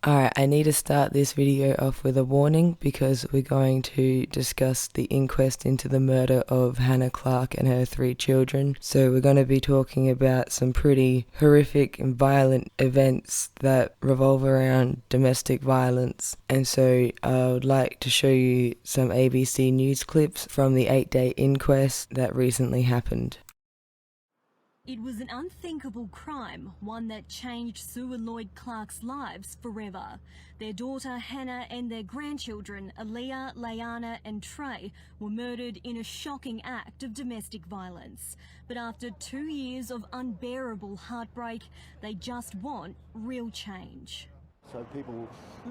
Alright, I need to start this video off with a warning because we're going to discuss the inquest into the murder of Hannah Clarke and her 3 children. So we're going to be talking about some pretty horrific and violent events that revolve around domestic violence. And so I would like to show you some ABC News clips from the 8-day inquest that recently happened. It was an unthinkable crime, one that changed Sue and Lloyd Clarke's lives forever. Their daughter Hannah and their grandchildren Aaliyah, Layana and Trey were murdered in a shocking act of domestic violence. But after 2 years of unbearable heartbreak, they just want real change. So people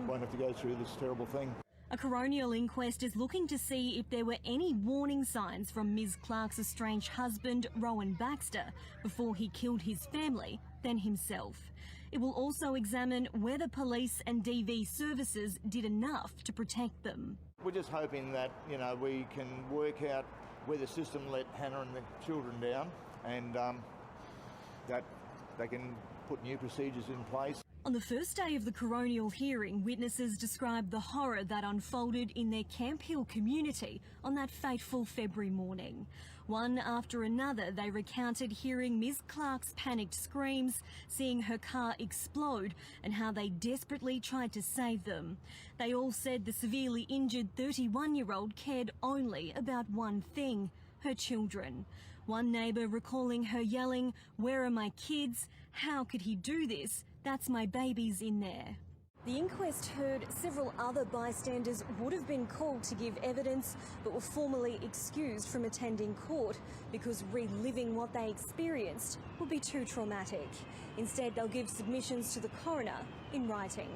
won't have to go through this terrible thing. A coronial inquest is looking to see if there were any warning signs from Ms. Clarke's estranged husband, Rowan Baxter, before he killed his family, then himself. It will also examine whether police and DV services did enough to protect them. We're just hoping that, we can work out where the system let Hannah and the children down and that they can put new procedures in place. On the first day of the coronial hearing, witnesses described the horror that unfolded in their Camp Hill community on that fateful February morning. One after another, they recounted hearing Ms. Clarke's panicked screams, seeing her car explode, and how they desperately tried to save them. They all said the severely injured 31-year-old cared only about one thing: her children. One neighbour recalling her yelling, "Where are my kids? How could he do this? That's my babies in there." The inquest heard several other bystanders would have been called to give evidence but were formally excused from attending court because reliving what they experienced would be too traumatic. Instead, they'll give submissions to the coroner in writing.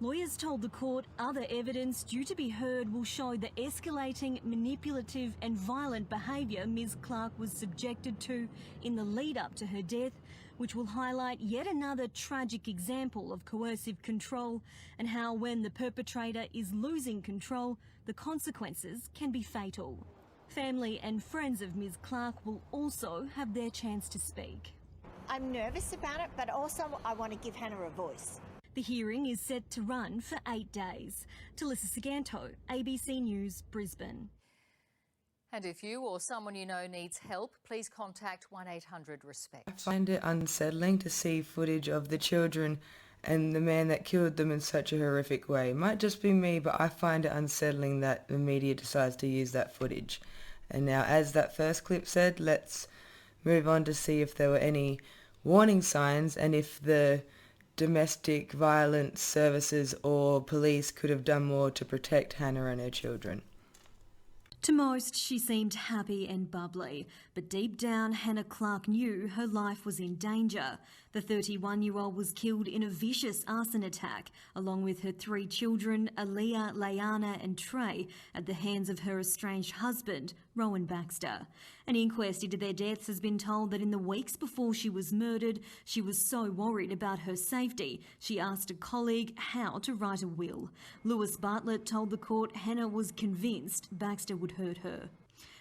Lawyers told the court other evidence due to be heard will show the escalating, manipulative and violent behaviour Ms. Clarke was subjected to in the lead-up to her death, which will highlight yet another tragic example of coercive control and how when the perpetrator is losing control, the consequences can be fatal. Family and friends of Ms. Clarke will also have their chance to speak. I'm nervous about it, but also I want to give Hannah a voice. The hearing is set to run for 8 days. Talissa Saganto, ABC News, Brisbane. And if you or someone you know needs help, please contact 1-800-RESPECT. I find it unsettling to see footage of the children and the man that killed them in such a horrific way. It might just be me, but I find it unsettling that the media decides to use that footage. And now, as that first clip said, let's move on to see if there were any warning signs and if the domestic violence services or police could have done more to protect Hannah and her children. To most, she seemed happy and bubbly, but deep down, Hannah Clarke knew her life was in danger. The 31-year-old was killed in a vicious arson attack, along with her 3 children, Aaliyah, Layana and Trey, at the hands of her estranged husband, Rowan Baxter. An inquest into their deaths has been told that in the weeks before she was murdered, she was so worried about her safety, she asked a colleague how to write a will. Lewis Bartlett told the court Hannah was convinced Baxter would hurt her.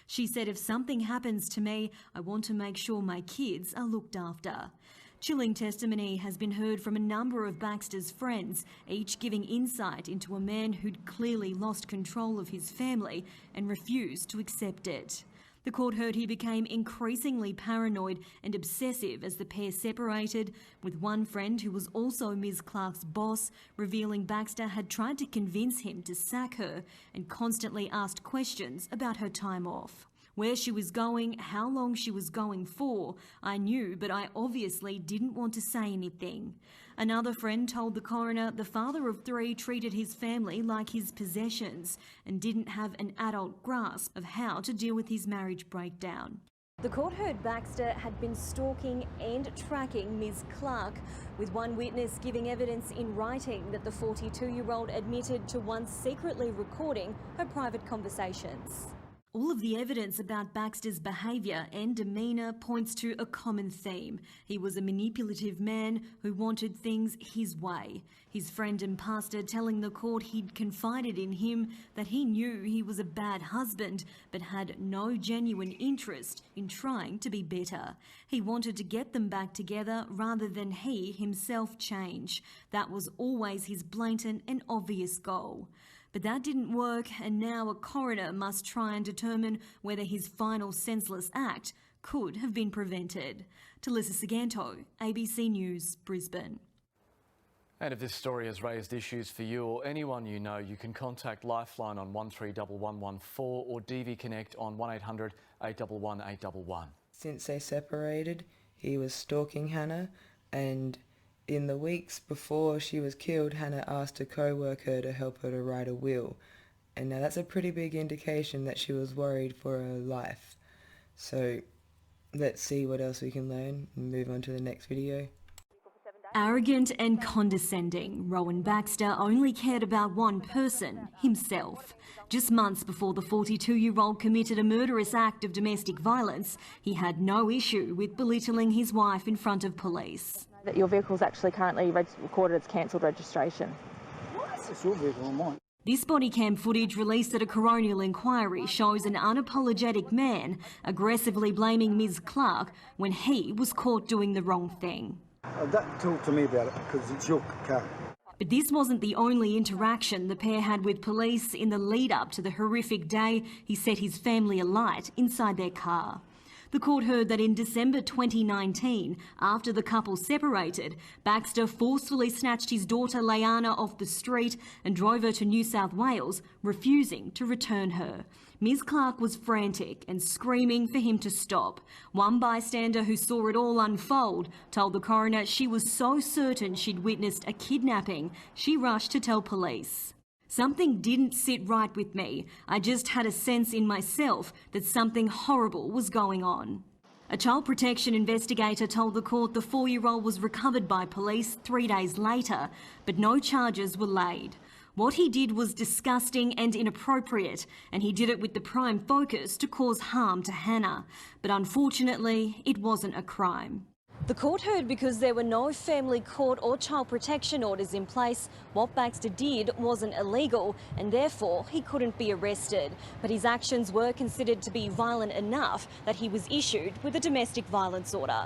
She said, "If something happens to me, I want to make sure my kids are looked after." Chilling testimony has been heard from a number of Baxter's friends, each giving insight into a man who'd clearly lost control of his family and refused to accept it. The court heard he became increasingly paranoid and obsessive as the pair separated, with one friend who was also Ms. Clarke's boss revealing Baxter had tried to convince him to sack her and constantly asked questions about her time off. Where she was going, how long she was going for, I knew, but I obviously didn't want to say anything. Another friend told the coroner the father of 3 treated his family like his possessions and didn't have an adult grasp of how to deal with his marriage breakdown. The court heard Baxter had been stalking and tracking Ms. Clarke, with one witness giving evidence in writing that the 42-year-old admitted to once secretly recording her private conversations. All of the evidence about Baxter's behaviour and demeanour points to a common theme. He was a manipulative man who wanted things his way. His friend and pastor telling the court he'd confided in him that he knew he was a bad husband but had no genuine interest in trying to be better. He wanted to get them back together rather than he himself change. That was always his blatant and obvious goal. But that didn't work, and now a coroner must try and determine whether his final senseless act could have been prevented. Talissa Saganto, ABC News, Brisbane. And if this story has raised issues for you or anyone you know, you can contact Lifeline on 131114 or DV Connect on 1800 811 811. Since they separated, he was stalking Hannah, and in the weeks before she was killed, Hannah asked a co-worker to help her to write a will. And now that's a pretty big indication that she was worried for her life. So let's see what else we can learn and move on to the next video. Arrogant and condescending, Rowan Baxter only cared about one person, himself. Just months before the 42-year-old committed a murderous act of domestic violence, he had no issue with belittling his wife in front of police. That your vehicle's actually currently recorded as cancelled registration. It's your vehicle, not mine. This body cam footage released at a coronial inquiry shows an unapologetic man aggressively blaming Ms. Clarke when he was caught doing the wrong thing. Talk to me about it, because it's your car. But this wasn't the only interaction the pair had with police in the lead-up to the horrific day he set his family alight inside their car. The court heard that in December 2019, after the couple separated, Baxter forcefully snatched his daughter Leanna off the street and drove her to New South Wales, refusing to return her. Ms. Clarke was frantic and screaming for him to stop. One bystander who saw it all unfold told the coroner she was so certain she'd witnessed a kidnapping, she rushed to tell police. Something didn't sit right with me. I just had a sense in myself that something horrible was going on. A child protection investigator told the court the 4-year-old was recovered by police 3 days later, but no charges were laid. What he did was disgusting and inappropriate, and he did it with the prime focus to cause harm to Hannah. But unfortunately, it wasn't a crime. The court heard because there were no family court or child protection orders in place, what Baxter did wasn't illegal and therefore he couldn't be arrested. But his actions were considered to be violent enough that he was issued with a domestic violence order.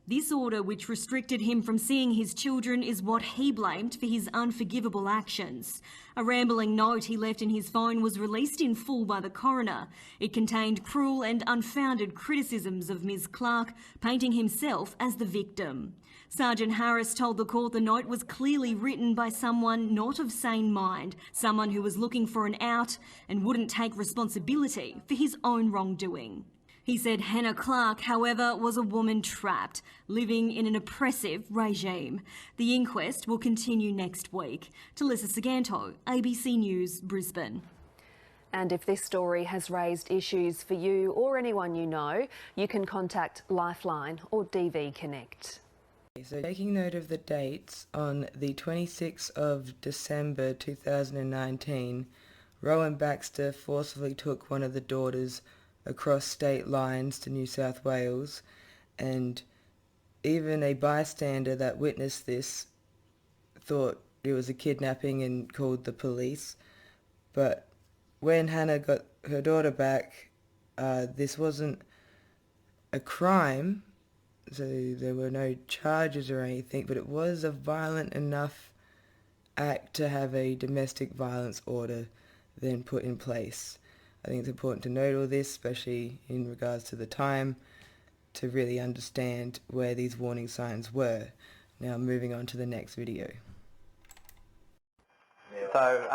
This order, which restricted him from seeing his children, is what he blamed for his unforgivable actions. A rambling note he left in his phone was released in full by the coroner. It contained cruel and unfounded criticisms of Ms. Clarke, painting himself as the victim. Sergeant Harris told the court the note was clearly written by someone not of sane mind, someone who was looking for an out and wouldn't take responsibility for his own wrongdoing. He said Hannah Clarke, however, was a woman trapped, living in an oppressive regime. The inquest will continue next week. Talissa Saganto, ABC News, Brisbane. And if this story has raised issues for you or anyone you know, you can contact Lifeline or DV Connect. So taking note of the dates, on the 26th of December 2019, Rowan Baxter forcibly took one of the daughters across state lines to New South Wales, and even a bystander that witnessed this thought it was a kidnapping and called the police. But when Hannah got her daughter back, this wasn't a crime, so there were no charges or anything, but it was a violent enough act to have a domestic violence order then put in place. I think it's important to note all this, especially in regards to the time, to really understand where these warning signs were. Now moving on to the next video. So,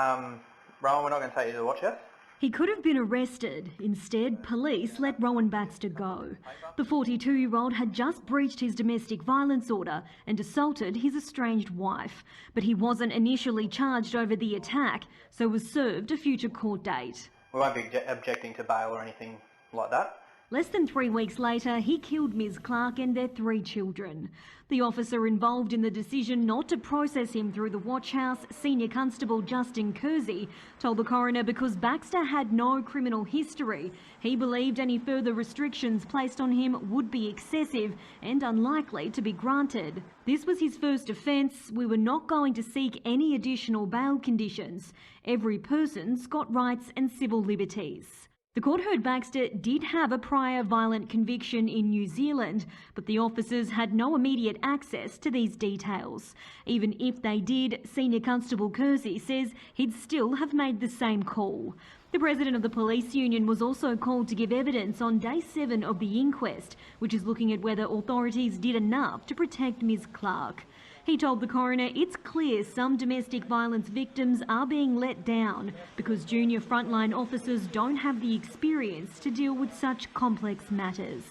Rowan, we're not going to take you to the watch yet? He could have been arrested. Instead, police let Rowan Baxter go. The 42-year-old had just breached his domestic violence order and assaulted his estranged wife. But he wasn't initially charged over the attack, so was served a future court date. We won't be objecting to bail or anything like that. Less than 3 weeks later, he killed Ms. Clarke and their 3 children. The officer involved in the decision not to process him through the watch house, Senior Constable Justin Kersey, told the coroner because Baxter had no criminal history. He believed any further restrictions placed on him would be excessive and unlikely to be granted. This was his first offence. We were not going to seek any additional bail conditions. Every person's got rights and civil liberties. The court heard Baxter did have a prior violent conviction in New Zealand, but the officers had no immediate access to these details. Even if they did, Senior Constable Kersey says he'd still have made the same call. The president of the police union was also called to give evidence on day 7 of the inquest, which is looking at whether authorities did enough to protect Ms. Clarke. He told the coroner it's clear some domestic violence victims are being let down because junior frontline officers don't have the experience to deal with such complex matters.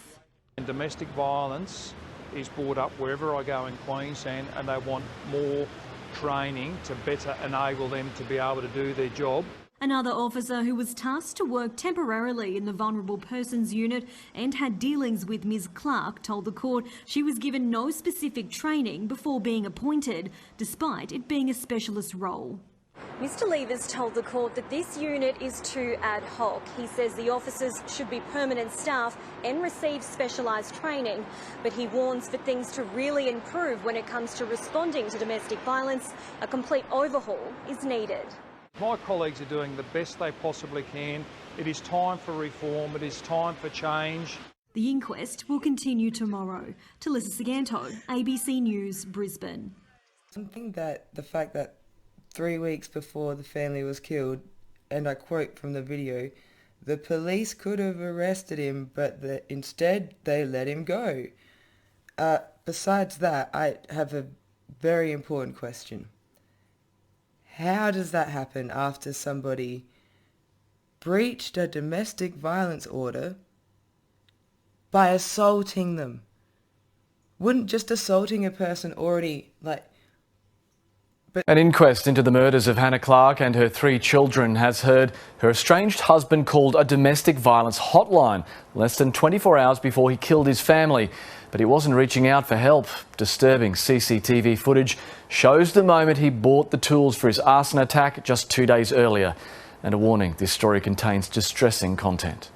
And domestic violence is brought up wherever I go in Queensland, and they want more training to better enable them to be able to do their job. Another officer who was tasked to work temporarily in the Vulnerable Persons Unit and had dealings with Ms. Clarke told the court she was given no specific training before being appointed, despite it being a specialist role. Mr. Levers told the court that this unit is too ad hoc. He says the officers should be permanent staff and receive specialised training, but he warns for things to really improve when it comes to responding to domestic violence, a complete overhaul is needed. My colleagues are doing the best they possibly can. It is time for reform. It is time for change. The inquest will continue tomorrow. Talissa Saganto, ABC News, Brisbane. Something that the fact that 3 weeks before the family was killed, and I quote from the video, the police could have arrested him, but instead they let him go. Besides that, I have a very important question. How does that happen after somebody breached a domestic violence order by assaulting them? Wouldn't just assaulting a person already, An inquest into the murders of Hannah Clarke and her 3 children has heard her estranged husband called a domestic violence hotline less than 24 hours before he killed his family. But he wasn't reaching out for help. Disturbing CCTV footage shows the moment he bought the tools for his arson attack just 2 days earlier. And a warning, this story contains distressing content.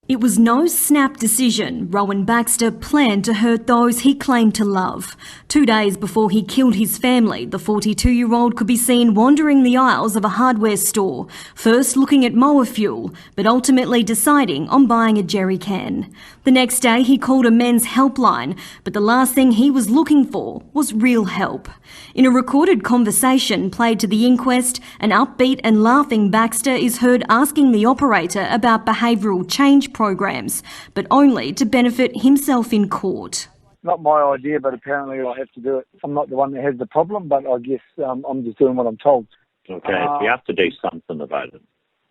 It was no snap decision. Rowan Baxter planned to hurt those he claimed to love. 2 days before he killed his family, the 42-year-old could be seen wandering the aisles of a hardware store, first looking at mower fuel, but ultimately deciding on buying a jerry can. The next day, he called a men's helpline, but the last thing he was looking for was real help. In a recorded conversation played to the inquest, an upbeat and laughing Baxter is heard asking the operator about behavioural change programs, but only to benefit himself in court. Not my idea, but apparently I have to do it. I'm not the one that has the problem, but I guess I'm just doing what I'm told. Okay, you have to do something about it.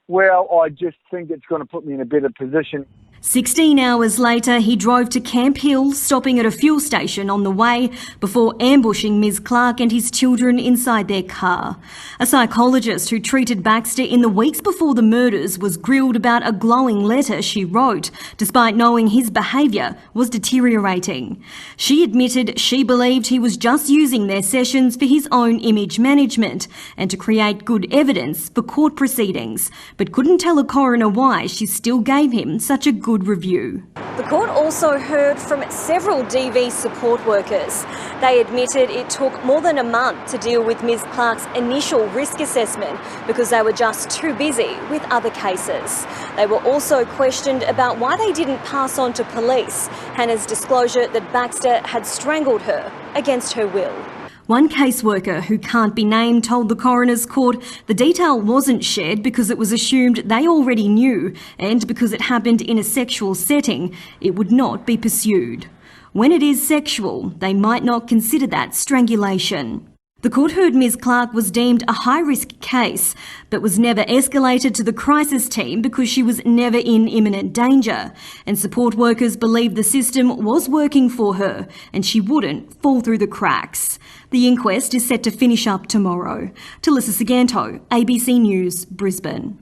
Well, I just think it's going to put me in a better position. 16 hours later, he drove to Camp Hill, stopping at a fuel station on the way before ambushing Ms. Clarke and his children inside their car. A psychologist who treated Baxter in the weeks before the murders was grilled about a glowing letter she wrote, despite knowing his behaviour was deteriorating. She admitted she believed he was just using their sessions for his own image management and to create good evidence for court proceedings, but couldn't tell a coroner why she still gave him such a good review. The court also heard from several DV support workers. They admitted it took more than a month to deal with Ms. Clarke's initial risk assessment because they were just too busy with other cases. They were also questioned about why they didn't pass on to police Hannah's disclosure that Baxter had strangled her against her will. One caseworker who can't be named told the coroner's court the detail wasn't shared because it was assumed they already knew, and because it happened in a sexual setting, it would not be pursued. When it is sexual, they might not consider that strangulation. The court heard Ms. Clarke was deemed a high-risk case, but was never escalated to the crisis team because she was never in imminent danger, and support workers believed the system was working for her and she wouldn't fall through the cracks. The inquest is set to finish up tomorrow. Talissa Saganto, ABC News, Brisbane.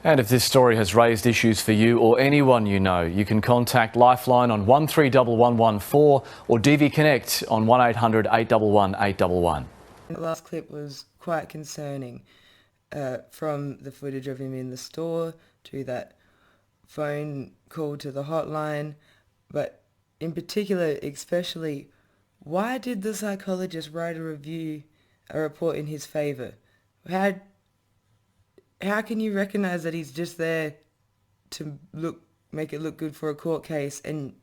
And if this story has raised issues for you or anyone you know, you can contact Lifeline on 131114 or DV Connect on 1800 811 811. The last clip was quite concerning, from the footage of him in the store to that phone call to the hotline, but in particular, especially, why did the psychologist write a report in his favour? How can you recognise that he's just there to make it look good for a court case and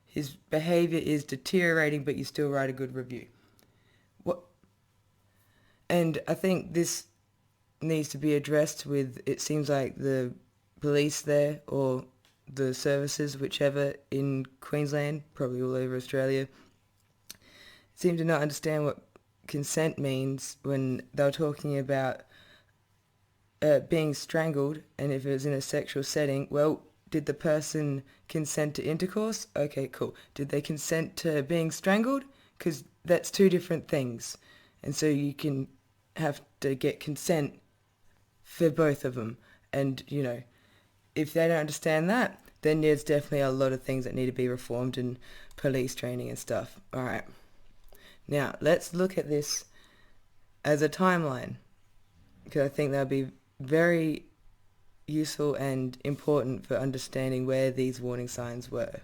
his behaviour is deteriorating but you still write a good review? What? And I think this needs to be addressed with, it seems like the police there or the services, whichever, in Queensland, probably all over Australia, seem to not understand what consent means when they were talking about being strangled, and if it was in a sexual setting, well, did the person consent to intercourse? Okay, cool. Did they consent to being strangled? Because that's two different things. And so you can have to get consent for both of them. And, you know, if they don't understand that, then there's definitely a lot of things that need to be reformed in police training and stuff. All right. Now, let's look at this as a timeline, because I think that'll be very useful and important for understanding where these warning signs were.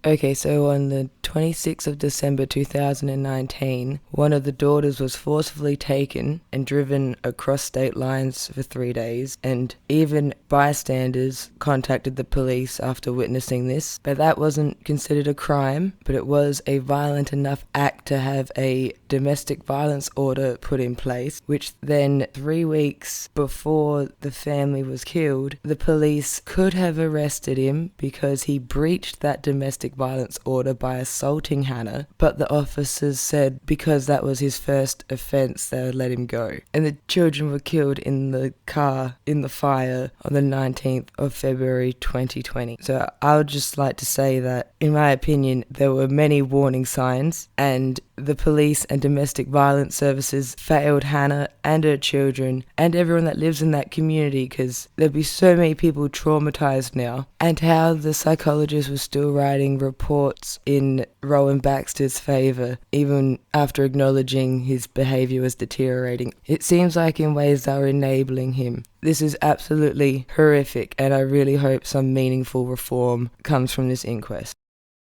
Okay, so on the 26th of December 2019, one of the daughters was forcibly taken and driven across state lines for 3 days, and even bystanders contacted the police after witnessing this. But that wasn't considered a crime, but it was a violent enough act to have a domestic violence order put in place, which then 3 weeks before the family was killed, the police could have arrested him because he breached that domestic violence order by assaulting Hannah, but the officers said because that was his first offence, they would let him go. And the children were killed in the car in the fire on the 19th of February 2020. So I would just like to say that, in my opinion, there were many warning signs, and the police and domestic violence services failed Hannah and her children and everyone that lives in that community, because there'd be so many people traumatised now. And how the psychologist was still writing reports in Rowan Baxter's favour, even after acknowledging his behaviour was deteriorating. It seems like in ways they were enabling him. This is absolutely horrific, and I really hope some meaningful reform comes from this inquest.